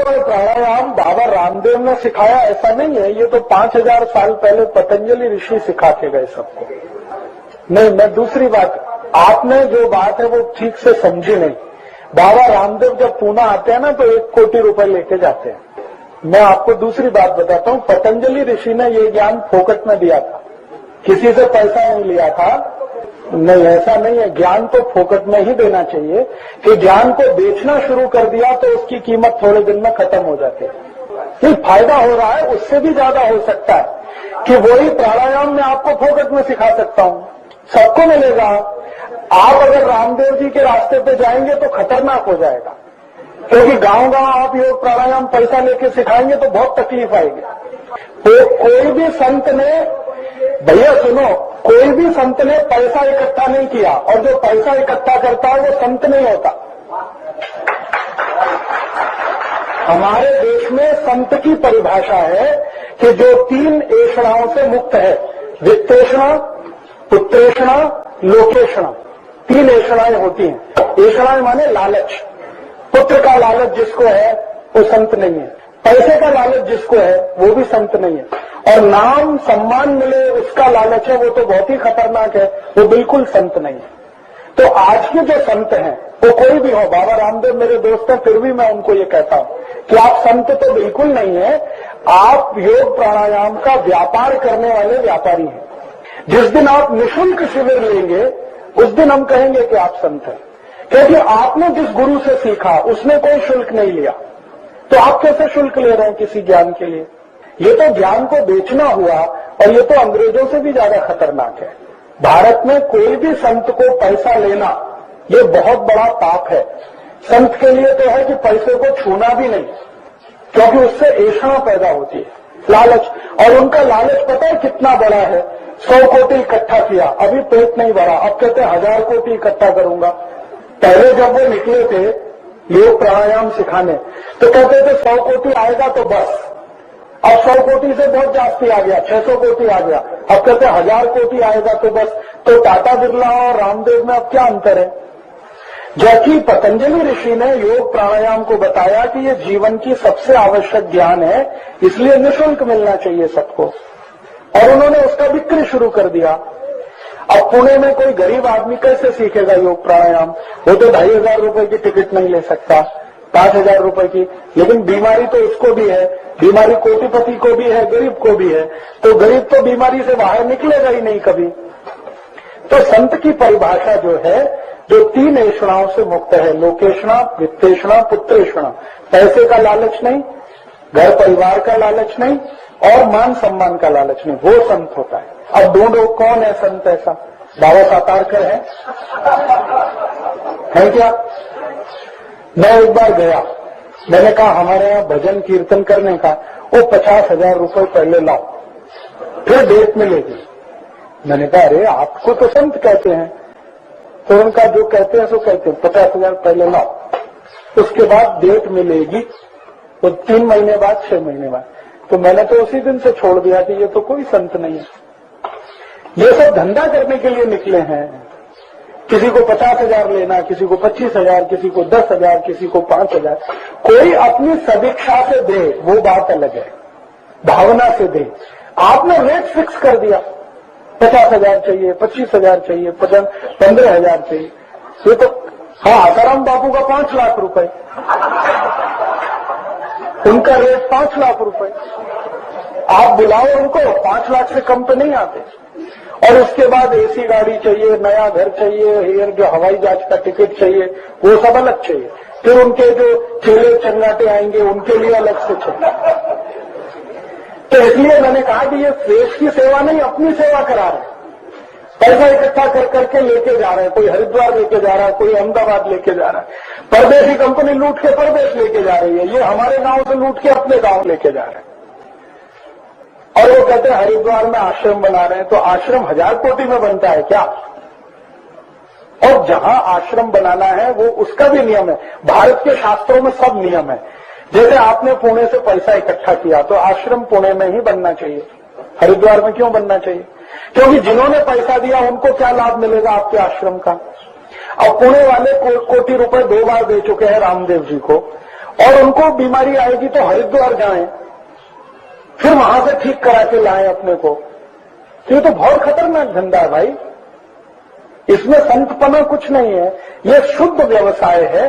और प्राणायाम बाबा रामदेव ने सिखाया ऐसा नहीं है, ये तो 5000 साल पहले पतंजलि ऋषि सिखा के गए सबको। नहीं, मैं दूसरी बात, आपने जो बात है वो ठीक से समझी नहीं। बाबा रामदेव जब पूना आते हैं ना तो 1 कोटि रुपए लेके जाते हैं। मैं आपको दूसरी बात बताता हूँ, पतंजलि ऋषि ने ये ज्ञान फोकट में दिया था, किसी से पैसा नहीं लिया था। नहीं, ऐसा नहीं है, ज्ञान तो फोकट में ही देना चाहिए। कि ज्ञान को बेचना शुरू कर दिया तो उसकी कीमत थोड़े दिन में खत्म हो जाती है। नहीं, फायदा हो रहा है, उससे भी ज्यादा हो सकता है कि वही प्राणायाम मैं आपको फोकट में सिखा सकता हूँ, सबको मिलेगा। आप अगर रामदेव जी के रास्ते पे जाएंगे तो खतरनाक हो जाएगा, क्योंकि गांव आप योग प्राणायाम पैसा लेके सिखाएंगे तो बहुत तकलीफ आएगी। तो कोई भी संत ने, भैया सुनो, कोई भी संत ने पैसा इकट्ठा नहीं किया, और जो पैसा इकट्ठा करता है वो संत नहीं होता। हमारे देश में संत की परिभाषा है कि जो 3 ऐषणाओं से मुक्त है, वित्तेषणा, पुत्रेषणा, लोकेषणा, 3 ऐषणाएं होती हैं। ऐषणाएं माने लालच। पुत्र का लालच जिसको है वो संत नहीं है, पैसे का लालच जिसको है वो भी संत नहीं है, और नाम सम्मान मिले उसका लालच है, वो तो बहुत ही खतरनाक है, वो बिल्कुल संत नहीं है। तो आज के जो संत हैं वो कोई भी हो, बाबा रामदेव मेरे दोस्त हैं, फिर भी मैं उनको ये कहता हूं कि आप संत तो बिल्कुल नहीं है, आप योग प्राणायाम का व्यापार करने वाले व्यापारी हैं। जिस दिन आप निःशुल्क शिविर लेंगे उस दिन हम कहेंगे कि आप संत हैं, क्योंकि आपने जिस गुरु से सीखा उसने कोई शुल्क नहीं लिया, तो आप कैसे शुल्क ले रहे हैं किसी ज्ञान के लिए? ये तो ज्ञान को बेचना हुआ, और ये तो अंग्रेजों से भी ज्यादा खतरनाक है। भारत में कोई भी संत को पैसा लेना ये बहुत बड़ा पाप है। संत के लिए तो है कि पैसे को छूना भी नहीं, क्योंकि उससे ऐषणा पैदा होती है, लालच। और उनका लालच पता है कितना बड़ा है? 100 कोटि इकट्ठा किया, अभी पेट नहीं भरा, अब कहते हैं 1000 कोटि इकट्ठा करूंगा। पहले जब वो निकले थे योग प्राणायाम सिखाने तो कहते थे 100 कोटि आएगा तो बस। अब 100 कोटि से बहुत जास्ती आ गया, 600 कोटि आ गया, अब कहते हैं 1000 कोटि आएगा तो बस। तो टाटा बिरला और रामदेव में अब क्या अंतर है? जबकि पतंजलि ऋषि ने योग प्राणायाम को बताया कि ये जीवन की सबसे आवश्यक ज्ञान है, इसलिए निःशुल्क मिलना चाहिए सबको, और उन्होंने उसका बिक्री शुरू कर दिया। अब पुणे में कोई गरीब आदमी कैसे सीखेगा योग प्राणायाम? वो तो 2500 रुपए की टिकट नहीं ले सकता, 5000 रुपए की। लेकिन बीमारी तो उसको भी है, बीमारी कोटिपति को भी है, गरीब को भी है, तो गरीब तो बीमारी से बाहर निकलेगा ही नहीं कभी। तो संत की परिभाषा जो है, जो 3 ऐषणाओं से मुक्त है, लोकेषणा, वित्तेषणा, पुत्रेषणा, पैसे का लालच नहीं, घर परिवार का लालच नहीं, और मान सम्मान का लालच नहीं, वो संत होता है। अब ढूंढो कौन है संत ऐसा? बाबा सातारकर है क्या? मैं एक बार गया, मैंने कहा हमारे यहाँ भजन कीर्तन करने का, वो 50,000 रुपए पहले लाओ, फिर डेट मिलेगी। मैंने कहा अरे आपको तो संत कहते हैं, तो उनका जो कहते हैं सो कहते हैं, 50,000 पहले लाओ, उसके बाद डेट मिलेगी, वो 3 महीने बाद, 6 महीने बाद। तो मैंने तो उसी दिन से छोड़ दिया कि ये तो कोई संत नहीं है, ये सब धंधा करने के लिए निकले हैं। किसी को 50,000 लेना, किसी को 25,000, किसी को 10,000, किसी को 5,000। कोई अपनी सदिच्छा से दे वो बात अलग है, भावना से दे। आपने रेट फिक्स कर दिया, 50,000 चाहिए, 25,000 चाहिए, 15,000 चाहिए। ये तो हाँ, आसाराम बापू का 5 लाख रुपए, उनका रेट 5 लाख रुपए। आप बुलाओ उनको, 5 लाख से कम पे नहीं आते। और उसके बाद एसी गाड़ी चाहिए, नया घर चाहिए, एयर जो हवाई जहाज का टिकट चाहिए, वो सब अलग चाहिए। फिर उनके जो चेले चंगाटे आएंगे उनके लिए अलग से चाहिए। तो इसलिए मैंने कहा कि ये देश की सेवा नहीं, अपनी सेवा करा रहे हैं। पैसा इकट्ठा कर करके लेके जा रहे हैं, कोई हरिद्वार लेके जा रहा है, कोई अहमदाबाद लेके जा रहा है। परदेशी कंपनी लूट के परदेश लेके जा रही है, ये हमारे गांव से लूट के अपने गांव लेके जा रहे हैं। और वो कहते हैं हरिद्वार में आश्रम बना रहे हैं, तो आश्रम 1000 कोटि में बनता है क्या? और जहां आश्रम बनाना है वो उसका भी नियम है। भारत के शास्त्रों में सब नियम है। जैसे आपने पुणे से पैसा इकट्ठा किया तो आश्रम पुणे में ही बनना चाहिए, हरिद्वार में क्यों बनना चाहिए? क्योंकि जिन्होंने पैसा दिया उनको क्या लाभ मिलेगा आपके आश्रम का? अब पुणे वाले कोटि रुपए 2 बार दे चुके हैं रामदेव जी को, और उनको बीमारी आएगी तो हरिद्वार जाएं, फिर वहां से ठीक करा के लाएं अपने को। तो ये तो बहुत खतरनाक धंधा है भाई, इसमें संतपना कुछ नहीं है, ये शुद्ध व्यवसाय है।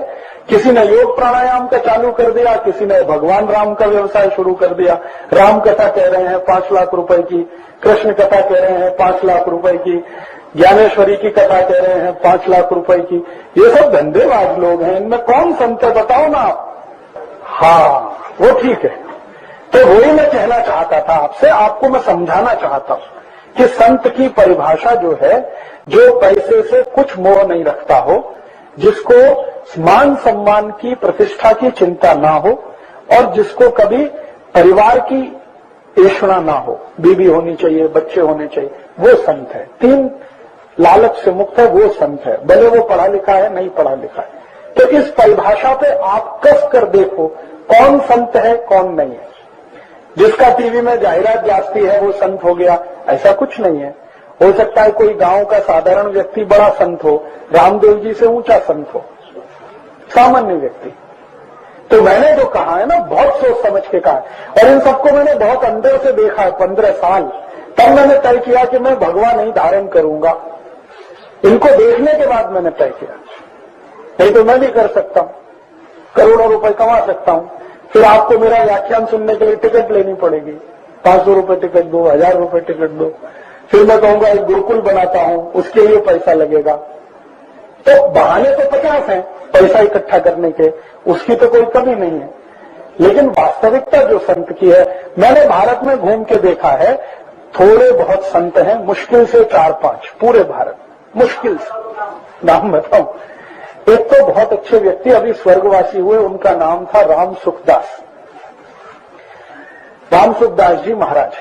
किसी ने योग प्राणायाम का चालू कर दिया, किसी ने भगवान राम का व्यवसाय शुरू कर दिया। राम कथा कह रहे हैं 5 लाख रुपए की, कृष्ण कथा कह रहे हैं 5 लाख रुपए की, ज्ञानेश्वरी की कथा कह रहे हैं 5 लाख रुपए की। ये सब धंधेबाज लोग हैं, इनमें कौन संत है बताओ ना आप। हाँ वो ठीक है, तो वही मैं कहना चाहता था आपसे, आपको मैं समझाना चाहता हूं कि संत की परिभाषा जो है, जो पैसे से कुछ मोह नहीं रखता हो, जिसको मान सम्मान की प्रतिष्ठा की चिंता ना हो, और जिसको कभी परिवार की ऐषणा ना हो, बीवी होनी चाहिए, बच्चे होने चाहिए, वो संत है। 3 लालच से मुक्त है, वो संत है, भले वो पढ़ा लिखा है नहीं पढ़ा लिखा है। तो इस परिभाषा पे आप कस कर देखो कौन संत है कौन नहीं है। जिसका टीवी में जाहिरात जाती है वो संत हो गया, ऐसा कुछ नहीं है। हो सकता है कोई गांव का साधारण व्यक्ति बड़ा संत हो, रामदेव जी से ऊंचा संत हो, सामान्य व्यक्ति। तो मैंने जो कहा है ना, बहुत सोच समझ के कहा है, और इन सबको मैंने बहुत अंदर से देखा है 15 साल। तब मैंने तय किया कि मैं भगवा नहीं धारण करूंगा। इनको देखने के बाद मैंने तय किया, नहीं तो मैं भी कर सकता हूं, करोड़ों रुपए कमा सकता हूं। फिर आपको मेरा व्याख्यान सुनने के लिए टिकट लेनी पड़ेगी, 500 रुपए टिकट दो, 1000 रुपए टिकट दो। फिर मैं कहूंगा एक गुरुकुल बनाता हूं, उसके लिए पैसा लगेगा। तो बहाने तो 50 हैं पैसा इकट्ठा करने के, उसकी तो कोई कमी नहीं है। लेकिन वास्तविकता जो संत की है, मैंने भारत में घूम के देखा है, थोड़े बहुत संत हैं, मुश्किल से 4-5 पूरे भारत, मुश्किल से। नाम बताऊं, एक तो बहुत अच्छे व्यक्ति अभी स्वर्गवासी हुए, उनका नाम था राम सुखदास। राम सुखदास जी महाराज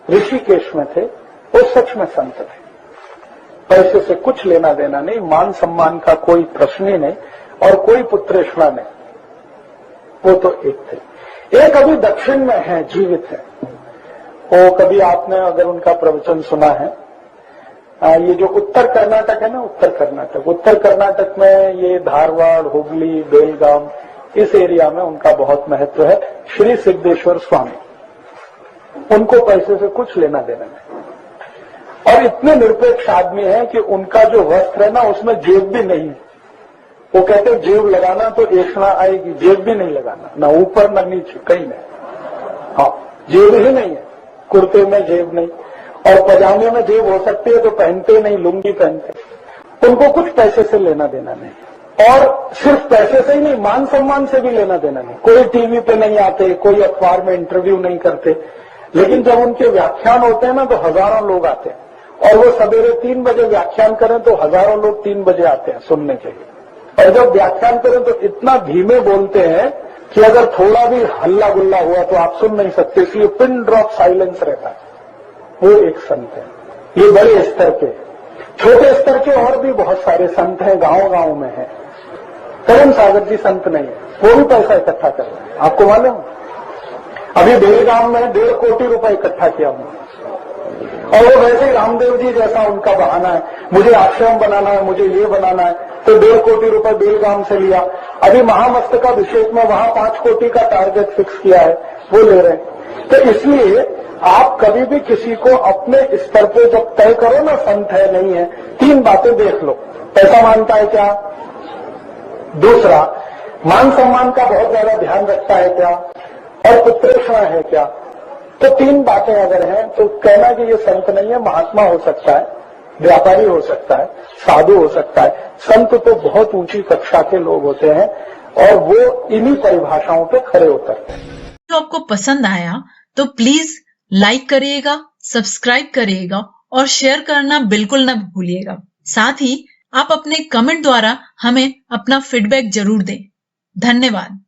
ऋषिकेश में थे, वो सच में संत थे। पैसे से कुछ लेना देना नहीं, मान सम्मान का कोई प्रश्न ही नहीं, और कोई पुत्रेषणा नहीं, वो तो एक थे। एक अभी दक्षिण में है, जीवित है। वो कभी आपने अगर उनका प्रवचन सुना है, ये जो उत्तर कर्नाटक है ना, उत्तर कर्नाटक में ये धारवाड़, हुगली, बेलगाम, इस एरिया में उनका बहुत महत्व है। श्री सिद्धेश्वर स्वामी, उनको पैसे से कुछ लेना देना नहीं, और इतने निरपेक्ष आदमी है कि उनका जो वस्त्र है ना, उसमें जेब भी नहीं है। वो कहते जेब लगाना तो ऐषणा आएगी, जेब भी नहीं लगाना, ना ऊपर ना नीचे, कहीं नहीं। हाँ, जेब ही नहीं है, कुर्ते में जेब नहीं, और पजामे में जेब हो सकती है तो पहनते नहीं, लुंगी पहनते। उनको कुछ पैसे से लेना देना नहीं, और सिर्फ पैसे से ही नहीं, मान सम्मान से भी लेना देना नहीं। कोई टीवी पे नहीं आते, कोई अखबार में इंटरव्यू नहीं करते, लेकिन जब उनके व्याख्यान होते हैं ना तो हजारों लोग आते हैं, और वो सवेरे 3 बजे व्याख्यान करें तो हजारों लोग 3 बजे आते हैं सुनने के लिए। और जब व्याख्यान करें तो इतना धीमे बोलते हैं कि अगर थोड़ा भी हल्ला गुल्ला हुआ तो आप सुन नहीं सकते, इसलिए पिन ड्रॉप साइलेंस रहता है। वो एक संत है। ये बड़े स्तर के, छोटे स्तर के और भी बहुत सारे संत हैं, गांव-गांव में हैं। करण सागर जी संत नहीं है, वो भी पैसा इकट्ठा कर रहे हैं, आपको मालूम। अभी बेलगाम में 1.5 कोटी रुपए इकट्ठा किया उन्होंने, और वो वैसे ही रामदेव जी जैसा उनका बहाना है, मुझे आश्रम बनाना है, मुझे ये बनाना है, तो 1.5 कोटी रुपए बेलगाम से लिया। अभी महामस्तकाभिषेक में वहां 5 कोटी का टारगेट फिक्स किया है, वो ले रहे हैं। तो इसलिए आप कभी भी किसी को अपने स्तर पे जब तय करो ना, संत है नहीं है, 3 बातें देख लो। पैसा मानता है क्या, दूसरा मान सम्मान का बहुत ज्यादा ध्यान रखता है क्या, और पुत्रेषणा है क्या। तो 3 बातें अगर हैं तो कहना कि ये संत नहीं है, महात्मा हो सकता है, व्यापारी हो सकता है, साधु हो सकता है। संत तो बहुत ऊंची कक्षा के लोग होते हैं, और वो इन्हीं परिभाषाओं पे खरे उतरते हैं। तो आपको पसंद आया तो प्लीज लाइक करिएगा, सब्सक्राइब करिएगा और शेयर करना बिल्कुल न भूलिएगा। साथ ही आप अपने कमेंट द्वारा हमें अपना फीडबैक जरूर दें। धन्यवाद।